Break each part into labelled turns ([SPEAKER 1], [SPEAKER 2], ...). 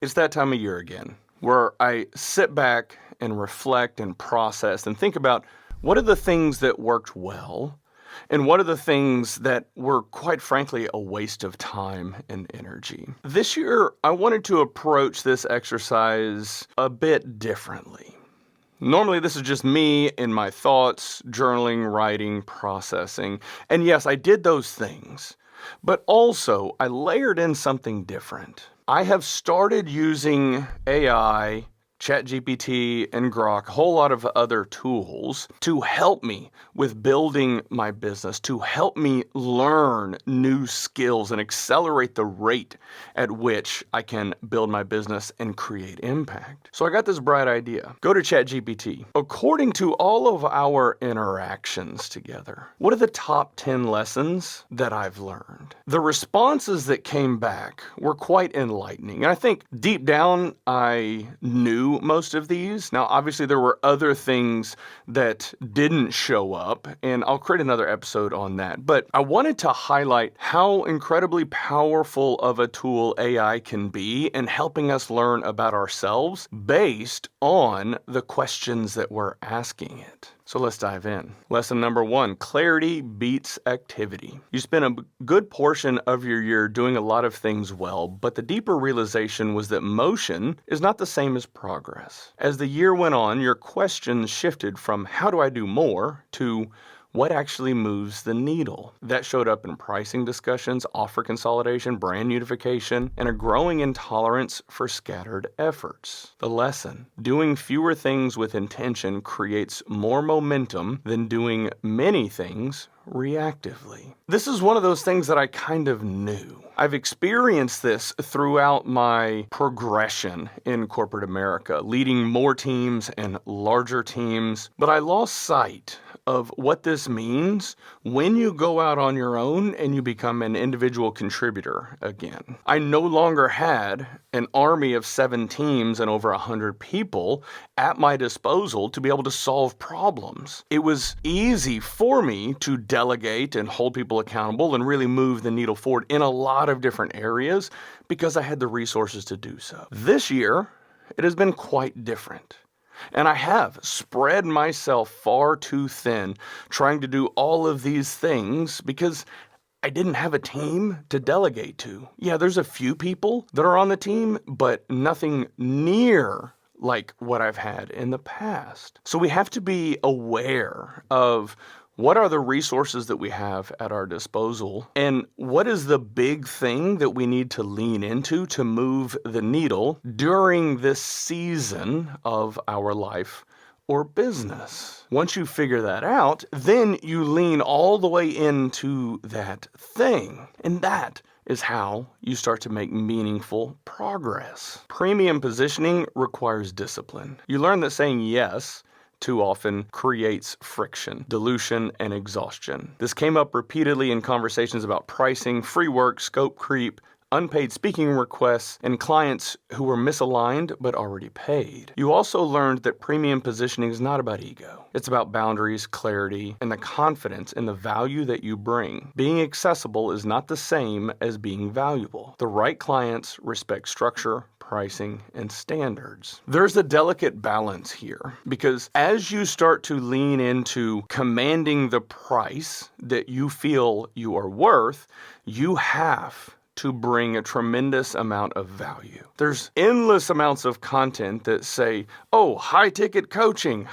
[SPEAKER 1] It's that time of year again, where I sit back and reflect and process and think about what are the things that worked well and what are the things that were, quite frankly, a waste of time and energy. This year, I wanted to approach this exercise a bit differently. Normally, this is just me in my thoughts, journaling, writing, processing. And yes, I did those things. But also, I layered in something different. I have started using AI, ChatGPT, and Grok, a whole lot of other tools to help me with building my business, to help me learn new skills and accelerate the rate at which I can build my business and create impact. So I got this bright idea. Go to ChatGPT. According to all of our interactions together, what are the top 10 lessons that I've learned? The responses that came back were quite enlightening. And I think deep down, I knew most of these. Now, obviously, there were other things that didn't show up, and I'll create another episode on that. But I wanted to highlight how incredibly powerful of a tool AI can be in helping us learn about ourselves based on the questions that we're asking it. So let's dive in. Lesson number 1, clarity beats activity. You spent a good portion of your year doing a lot of things well, but the deeper realization was that motion is not the same as progress. As the year went on, your questions shifted from how do I do more to what actually moves the needle? That showed up in pricing discussions, offer consolidation, brand unification, and a growing intolerance for scattered efforts. The lesson: doing fewer things with intention creates more momentum than doing many things reactively. This is one of those things that I kind of knew. I've experienced this throughout my progression in corporate America, leading more teams and larger teams, but I lost sight of what this means when you go out on your own and you become an individual contributor again. I no longer had an army of 7 teams and over 100 people at my disposal to be able to solve problems. It was easy for me to delegate and hold people accountable and really move the needle forward in a lot of different areas because I had the resources to do so. This year, it has been quite different. And I have spread myself far too thin trying to do all of these things because I didn't have a team to delegate to. Yeah, there's a few people that are on the team, but nothing near like what I've had in the past. So we have to be aware of what are the resources that we have at our disposal, and what is the big thing that we need to lean into to move the needle during this season of our life or business. Once you figure that out, then you lean all the way into that thing, and that is how you start to make meaningful progress. Premium positioning requires discipline. You learn that saying yes too often creates friction, dilution, and exhaustion. This came up repeatedly in conversations about pricing, free work, scope creep, unpaid speaking requests, and clients who were misaligned but already paid. You also learned that premium positioning is not about ego. It's about boundaries, clarity, and the confidence in the value that you bring. Being accessible is not the same as being valuable. The right clients respect structure, pricing, and standards. There's a delicate balance here because as you start to lean into commanding the price that you feel you are worth, you have to bring a tremendous amount of value. There's endless amounts of content that say, oh, high-ticket coaching,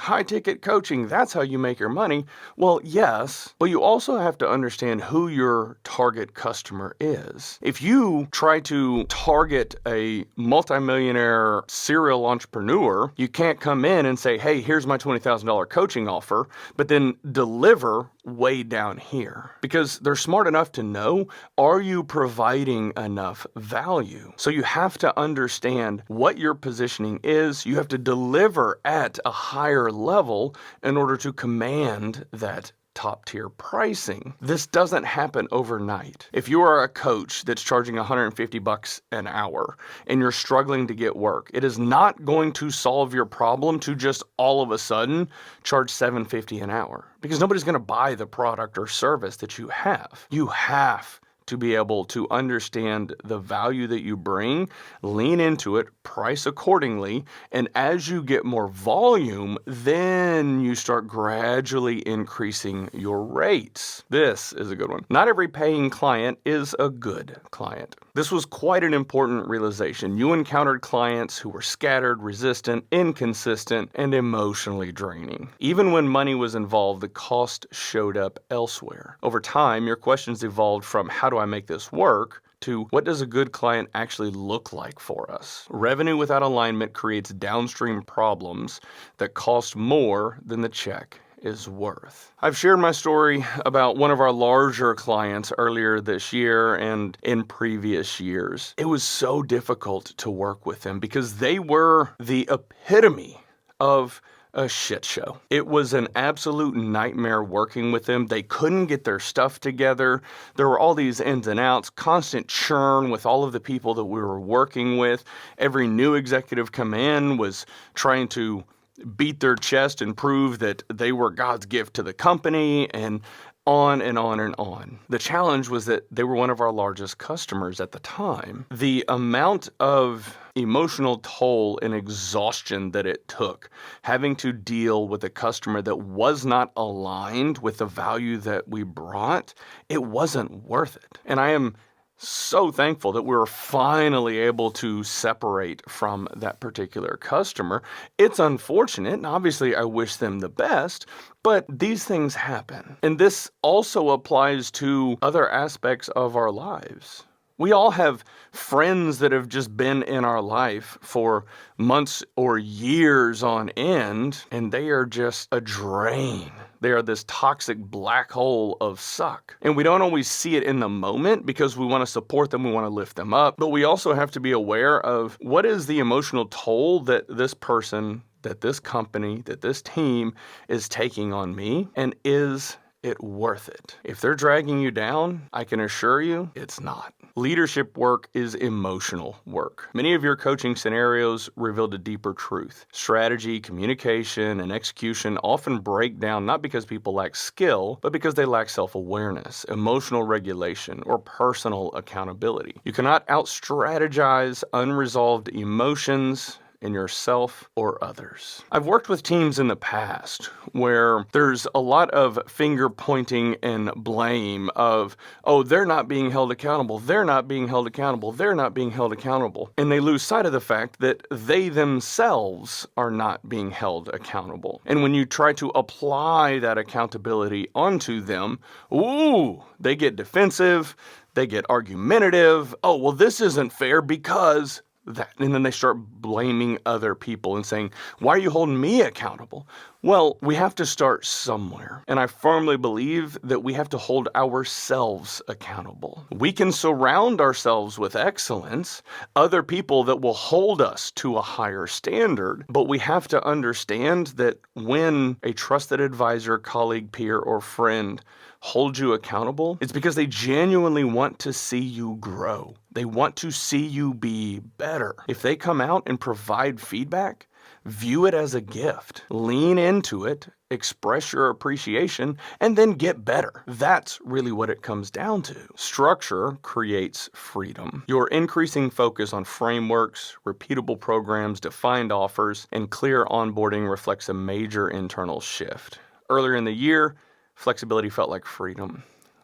[SPEAKER 1] that's how you make your money. Well, yes, but you also have to understand who your target customer is. If you try to target a multimillionaire serial entrepreneur, you can't come in and say, hey, here's my $20,000 coaching offer, but then deliver way down here. Because they're smart enough to know, are you providing enough value? So you have to understand what your positioning is. You have to deliver at a higher level in order to command that top tier pricing. This doesn't happen overnight. If you are a coach that's charging $150 an hour and you're struggling to get work, it is not going to solve your problem to just all of a sudden charge $750 an hour because nobody's going to buy the product or service that you have. You have to be able to understand the value that you bring, lean into it, price accordingly, and as you get more volume, then you start gradually increasing your rates. This is a good one. Not every paying client is a good client. This was quite an important realization. You encountered clients who were scattered, resistant, inconsistent, and emotionally draining. Even when money was involved, the cost showed up elsewhere. Over time, your questions evolved from how do I make this work to what does a good client actually look like for us? Revenue without alignment creates downstream problems that cost more than the check is worth. I've shared my story about one of our larger clients earlier this year and in previous years. It was so difficult to work with them because they were the epitome of a shit show. It was an absolute nightmare working with them. They couldn't get their stuff together. There were all these ins and outs, constant churn with all of the people that we were working with. Every new executive come in was trying to beat their chest and prove that they were God's gift to the company, and on and on and on. The challenge was that they were one of our largest customers at the time. The amount of emotional toll and exhaustion that it took having to deal with a customer that was not aligned with the value that we brought, it wasn't worth it. And I am so thankful that we were finally able to separate from that particular customer. It's unfortunate, and obviously I wish them the best, but these things happen. And this also applies to other aspects of our lives. We all have friends that have just been in our life for months or years on end, and they are just a drain. They are this toxic black hole of suck. And we don't always see it in the moment because we want to support them, we want to lift them up. But we also have to be aware of what is the emotional toll that this person, that this company, that this team is taking on me, and is it worth it? If they're dragging you down, I can assure you it's not. Leadership work is emotional work. Many of your coaching scenarios revealed a deeper truth. Strategy, communication, and execution often break down not because people lack skill, but because they lack self-awareness, emotional regulation, or personal accountability. You cannot out-strategize unresolved emotions in yourself or others. I've worked with teams in the past where there's a lot of finger pointing and blame of, oh, they're not being held accountable, they're not being held accountable, they're not being held accountable. And they lose sight of the fact that they themselves are not being held accountable. And when you try to apply that accountability onto them, they get defensive, they get argumentative. Oh, well, this isn't fair because that, and then they start blaming other people and saying, why are you holding me accountable? Well, we have to start somewhere. And I firmly believe that we have to hold ourselves accountable. We can surround ourselves with excellence, other people that will hold us to a higher standard, but we have to understand that when a trusted advisor, colleague, peer, or friend hold you accountable, it's because they genuinely want to see you grow. They want to see you be better. If they come out and provide feedback, view it as a gift. Lean into it, express your appreciation, and then get better. That's really what it comes down to. Structure creates freedom. Your increasing focus on frameworks, repeatable programs, defined offers, and clear onboarding reflects a major internal shift. Earlier in the year, flexibility felt like freedom.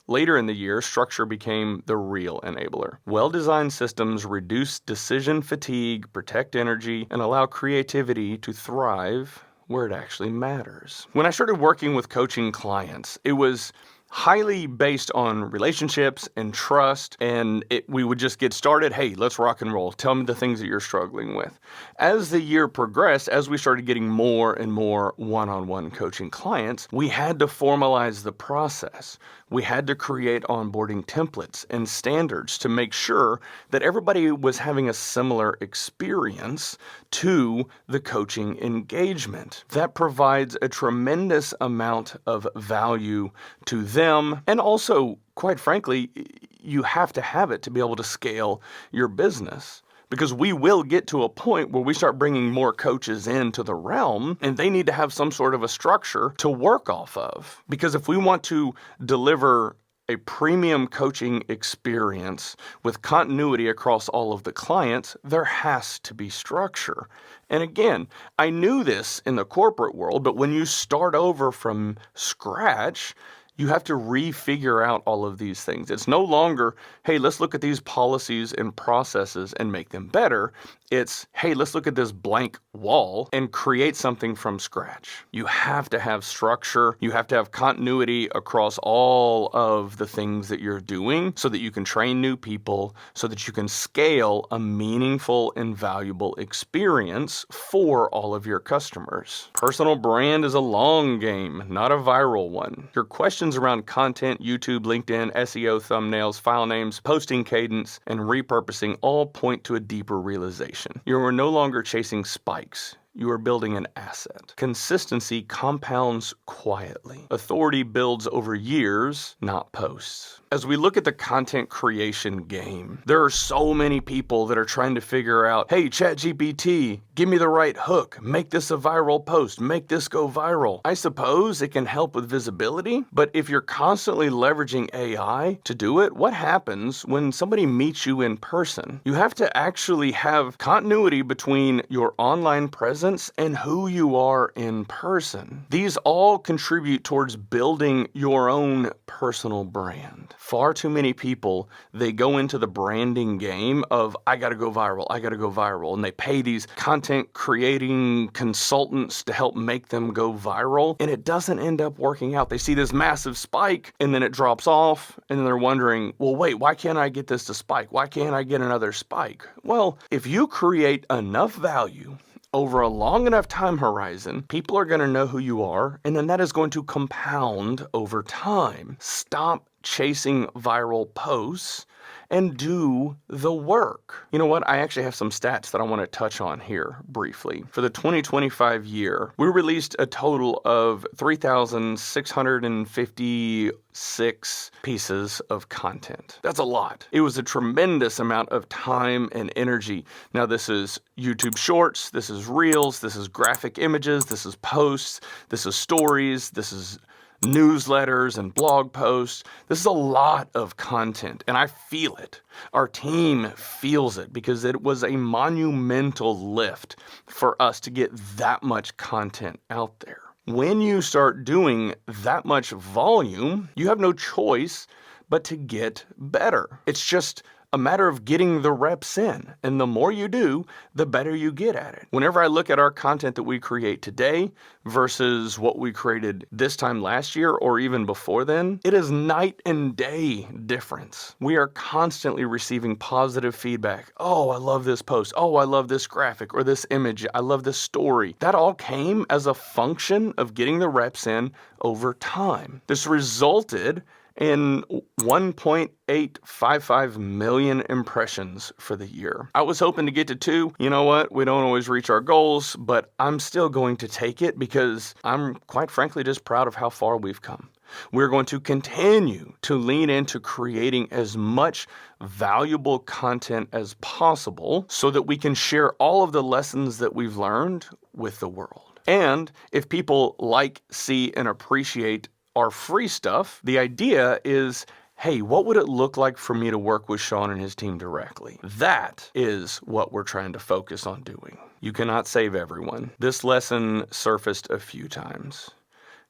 [SPEAKER 1] Later in the year, structure became the real enabler. Well-designed systems reduce decision fatigue, protect energy, and allow creativity to thrive where it actually matters. When I started working with coaching clients, it was highly based on relationships and trust, and we would just get started. Hey, let's rock and roll. Tell me the things that you're struggling with. As the year progressed, as we started getting more and more one-on-one coaching clients, we had to formalize the process. We had to create onboarding templates and standards to make sure that everybody was having a similar experience to the coaching engagement. That provides a tremendous amount of value to them, and also, quite frankly, you have to have it to be able to scale your business. Because we will get to a point where we start bringing more coaches into the realm, and they need to have some sort of a structure to work off of. Because if we want to deliver a premium coaching experience with continuity across all of the clients, there has to be structure. And again, I knew this in the corporate world, but when you start over from scratch, you have to refigure out all of these things. It's no longer, hey, let's look at these policies and processes and make them better. It's, hey, let's look at this blank wall and create something from scratch. You have to have structure. You have to have continuity across all of the things that you're doing so that you can train new people, so that you can scale a meaningful and valuable experience for all of your customers. Personal brand is a long game, not a viral one. Your questions around content, YouTube, LinkedIn, SEO, thumbnails, file names, posting cadence, and repurposing all point to a deeper realization. You are no longer chasing spikes. You are building an asset. Consistency compounds quietly. Authority builds over years, not posts. As we look at the content creation game, there are so many people that are trying to figure out, hey, ChatGPT, give me the right hook, make this a viral post, make this go viral. I suppose it can help with visibility, but if you're constantly leveraging AI to do it, what happens when somebody meets you in person? You have to actually have continuity between your online presence and who you are in person. These all contribute towards building your own personal brand. Far too many people, they go into the branding game of, I gotta go viral, and they pay these content creating consultants to help make them go viral, and it doesn't end up working out. They see this massive spike, and then it drops off, and then they're wondering, well, wait, why can't I get this to spike? Why can't I get another spike? Well, if you create enough value over a long enough time horizon, people are going to know who you are, and then that is going to compound over time. Stop chasing viral posts and do the work. You know what? I actually have some stats that I want to touch on here briefly. For the 2025 year, we released a total of 3,656 pieces of content. That's a lot. It was a tremendous amount of time and energy. Now, this is YouTube Shorts, this is Reels, this is graphic images, this is posts, this is stories, this is newsletters and blog posts. This is a lot of content, and I feel it. Our team feels it because it was a monumental lift for us to get that much content out there. When you start doing that much volume, you have no choice but to get better. It's just a matter of getting the reps in. And the more you do, the better you get at it. Whenever I look at our content that we create today versus what we created this time last year or even before then, it is night and day difference. We are constantly receiving positive feedback. Oh, I love this post. Oh, I love this graphic or this image. I love this story. That all came as a function of getting the reps in over time. This resulted in 1.855 million impressions for the year. I was hoping to get to 2. You know what? We don't always reach our goals, but I'm still going to take it because I'm quite frankly just proud of how far we've come. We're going to continue to lean into creating as much valuable content as possible so that we can share all of the lessons that we've learned with the world. And if people like, see, and appreciate our free stuff, the idea is, hey, what would it look like for me to work with Sean and his team directly? That is what we're trying to focus on doing. You cannot save everyone. This lesson surfaced a few times.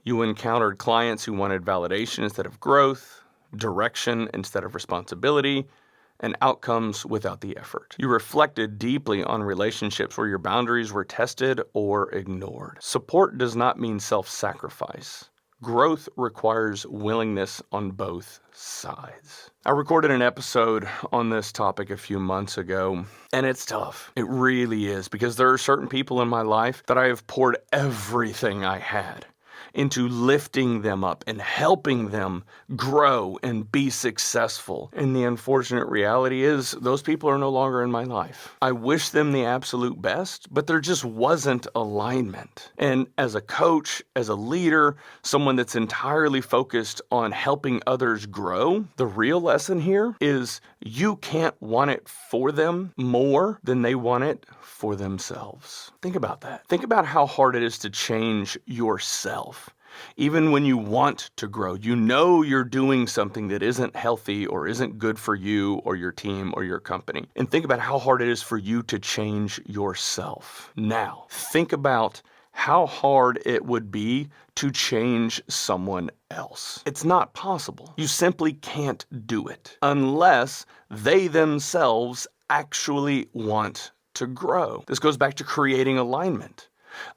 [SPEAKER 1] You encountered clients who wanted validation instead of growth, direction instead of responsibility, and outcomes without the effort. You reflected deeply on relationships where your boundaries were tested or ignored. Support does not mean self-sacrifice. Growth requires willingness on both sides. I recorded an episode on this topic a few months ago, and it's tough. It really is, because there are certain people in my life that I have poured everything I had into lifting them up and helping them grow and be successful. And the unfortunate reality is those people are no longer in my life. I wish them the absolute best, but there just wasn't alignment. And as a coach, as a leader, someone that's entirely focused on helping others grow, the real lesson here is you can't want it for them more than they want it for themselves. Think about that. Think about how hard it is to change yourself. Even when you want to grow, you know you're doing something that isn't healthy or isn't good for you or your team or your company. And think about how hard it is for you to change yourself. Now, think about how hard it would be to change someone else. It's not possible. You simply can't do it unless they themselves actually want to grow. This goes back to creating alignment.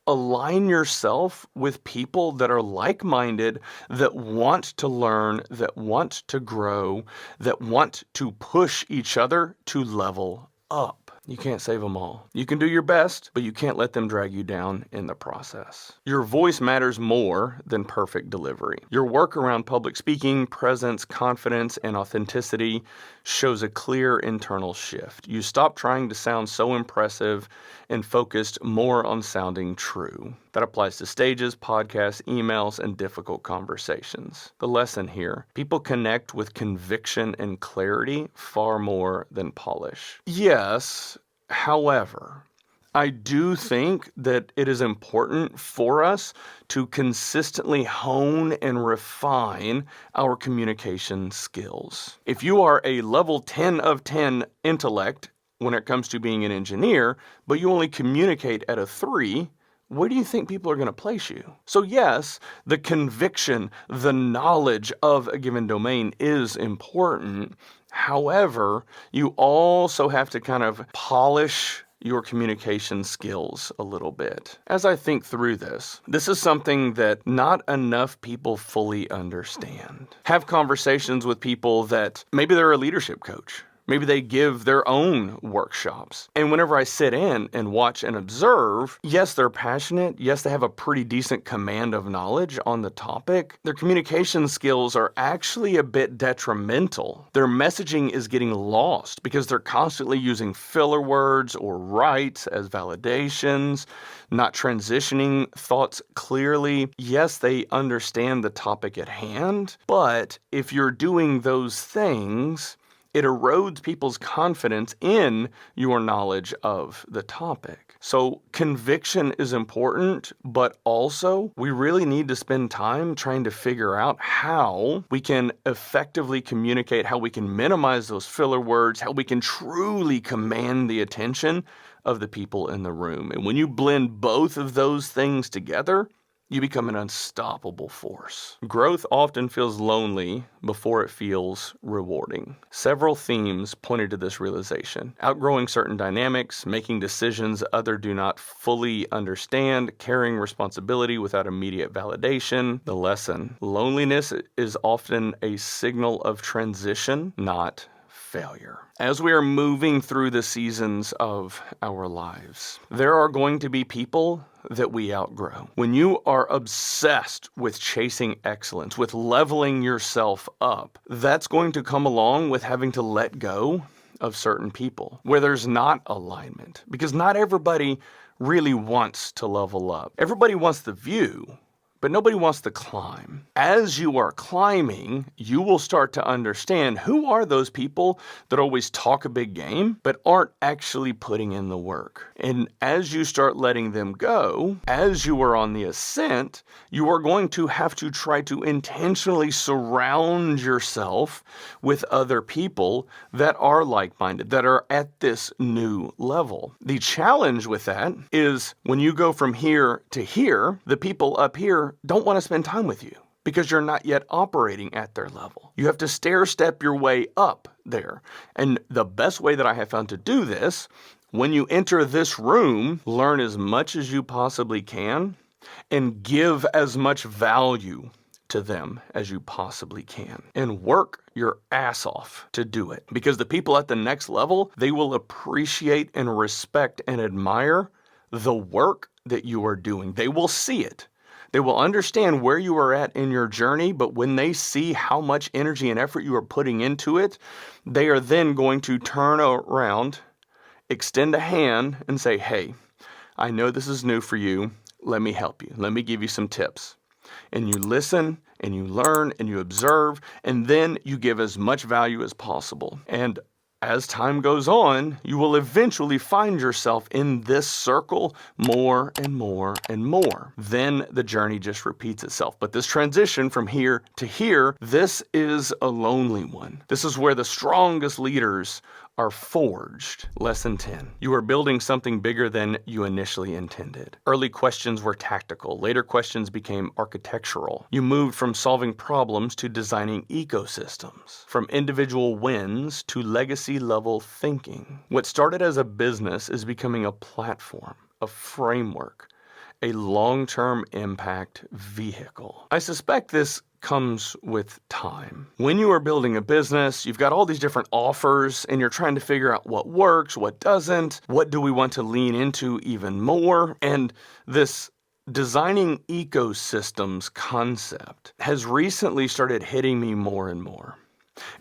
[SPEAKER 1] Align yourself with people that are like-minded, that want to learn, that want to grow, that want to push each other to level up. You can't save them all. You can do your best, but you can't let them drag you down in the process. Your voice matters more than perfect delivery. Your work around public speaking, presence, confidence, and authenticity shows a clear internal shift. You stop trying to sound so impressive and focused more on sounding true. That applies to stages, podcasts, emails, and difficult conversations. The lesson here: people connect with conviction and clarity far more than polish. Yes, however, I do think that it is important for us to consistently hone and refine our communication skills. If you are a level 10 of 10 intellect when it comes to being an engineer, but you only communicate at a 3, where do you think people are going to place you? So yes, the conviction, the knowledge of a given domain is important. However, you also have to kind of polish your communication skills a little bit. As I think through this is something that not enough people fully understand. Have conversations with people that maybe they're a leadership coach. Maybe they give their own workshops. And whenever I sit in and watch and observe, yes, they're passionate. Yes, they have a pretty decent command of knowledge on the topic. Their communication skills are actually a bit detrimental. Their messaging is getting lost because they're constantly using filler words or rights as validations, not transitioning thoughts clearly. Yes, they understand the topic at hand, but if you're doing those things, it erodes people's confidence in your knowledge of the topic. So conviction is important, but also we really need to spend time trying to figure out how we can effectively communicate, how we can minimize those filler words, how we can truly command the attention of the people in the room. And when you blend both of those things together, you become an unstoppable force. Growth often feels lonely before it feels rewarding. Several themes pointed to this realization: outgrowing certain dynamics, making decisions others do not fully understand, carrying responsibility without immediate validation. The lesson: loneliness is often a signal of transition, not failure. As we are moving through the seasons of our lives, there are going to be people that we outgrow. When you are obsessed with chasing excellence, with leveling yourself up, that's going to come along with having to let go of certain people where there's not alignment, because not everybody really wants to level up. Everybody wants the view, but nobody wants to climb. As you are climbing, you will start to understand who are those people that always talk a big game, but aren't actually putting in the work. And as you start letting them go, as you are on the ascent, you are going to have to try to intentionally surround yourself with other people that are like-minded, that are at this new level. The challenge with that is when you go from here to here, the people up here don't want to spend time with you because you're not yet operating at their level. You have to stair-step your way up there. And the best way that I have found to do this, when you enter this room, learn as much as you possibly can and give as much value to them as you possibly can, and work your ass off to do it. Because the people at the next level, they will appreciate and respect and admire the work that you are doing. They will see it. They will understand where you are at in your journey, but when they see how much energy and effort you are putting into it, they are then going to turn around, extend a hand, and say, hey, I know this is new for you. Let me help you. Let me give you some tips. And you listen, and you learn, and you observe, and then you give as much value as possible. And as time goes on, you will eventually find yourself in this circle more and more and more. Then the journey just repeats itself. But this transition from here to here, this is a lonely one. This is where the strongest leaders are forged. Lesson 10. You are building something bigger than you initially intended. Early questions were tactical. Later questions became architectural. You moved from solving problems to designing ecosystems. From individual wins to legacy-level thinking. What started as a business is becoming a platform, a framework, a long-term impact vehicle. I suspect this comes with time. When you are building a business, you've got all these different offers and you're trying to figure out what works, what doesn't, what do we want to lean into even more. And this designing ecosystems concept has recently started hitting me more and more.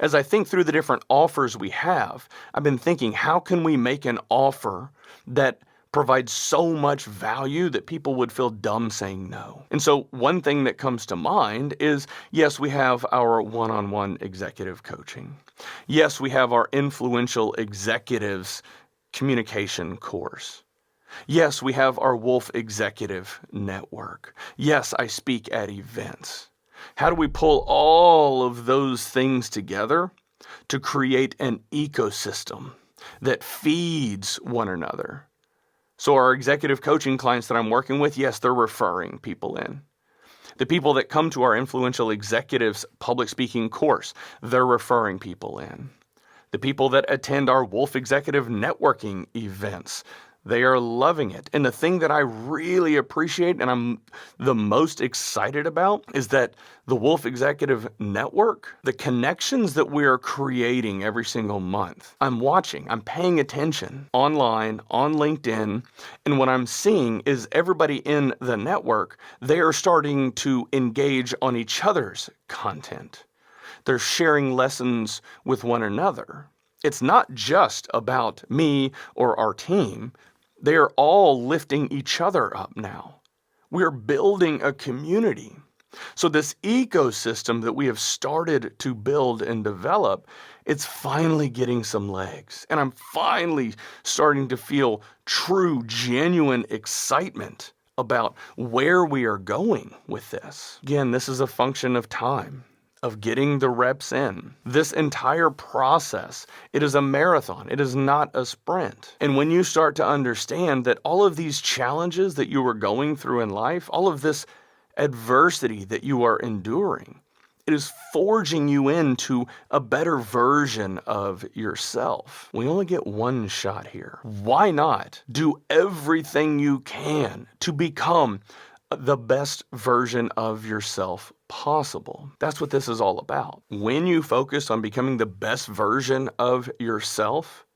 [SPEAKER 1] As I think through the different offers we have, I've been thinking, how can we make an offer that provides so much value that people would feel dumb saying no? And so one thing that comes to mind is, yes, we have our one-on-one executive coaching. Yes, we have our influential executives communication course. Yes, we have our Wolf Executive Network. Yes, I speak at events. How do we pull all of those things together to create an ecosystem that feeds one another? So our executive coaching clients that I'm working with, yes, they're referring people in. The people that come to our influential executives public speaking course, they're referring people in. The people that attend our Wolf Executive Networking events, they are loving it. And the thing that I really appreciate and I'm the most excited about is that the Wolf Executive Network, the connections that we're creating every single month, I'm watching, I'm paying attention online, on LinkedIn, and what I'm seeing is everybody in the network, they are starting to engage on each other's content. They're sharing lessons with one another. It's not just about me or our team. They are all lifting each other up now. We're building a community. So this ecosystem that we have started to build and develop, it's finally getting some legs. And I'm finally starting to feel true, genuine excitement about where we are going with this. Again, this is a function of time, of getting the reps in. This entire process, it is a marathon. It is not a sprint. And when you start to understand that all of these challenges that you are going through in life, all of this adversity that you are enduring, it is forging you into a better version of yourself. We only get one shot here. Why not do everything you can to become the best version of yourself possible? That's what this is all about. When you focus on becoming the best version of yourself,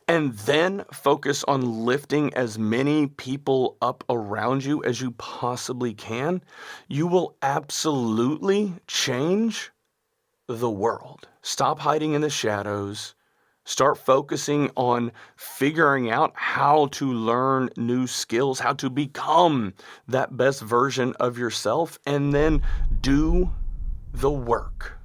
[SPEAKER 1] and then focus on lifting as many people up around you as you possibly can, you will absolutely change the world. Stop hiding in the shadows. Start focusing on figuring out how to learn new skills, how to become that best version of yourself, and then do the work.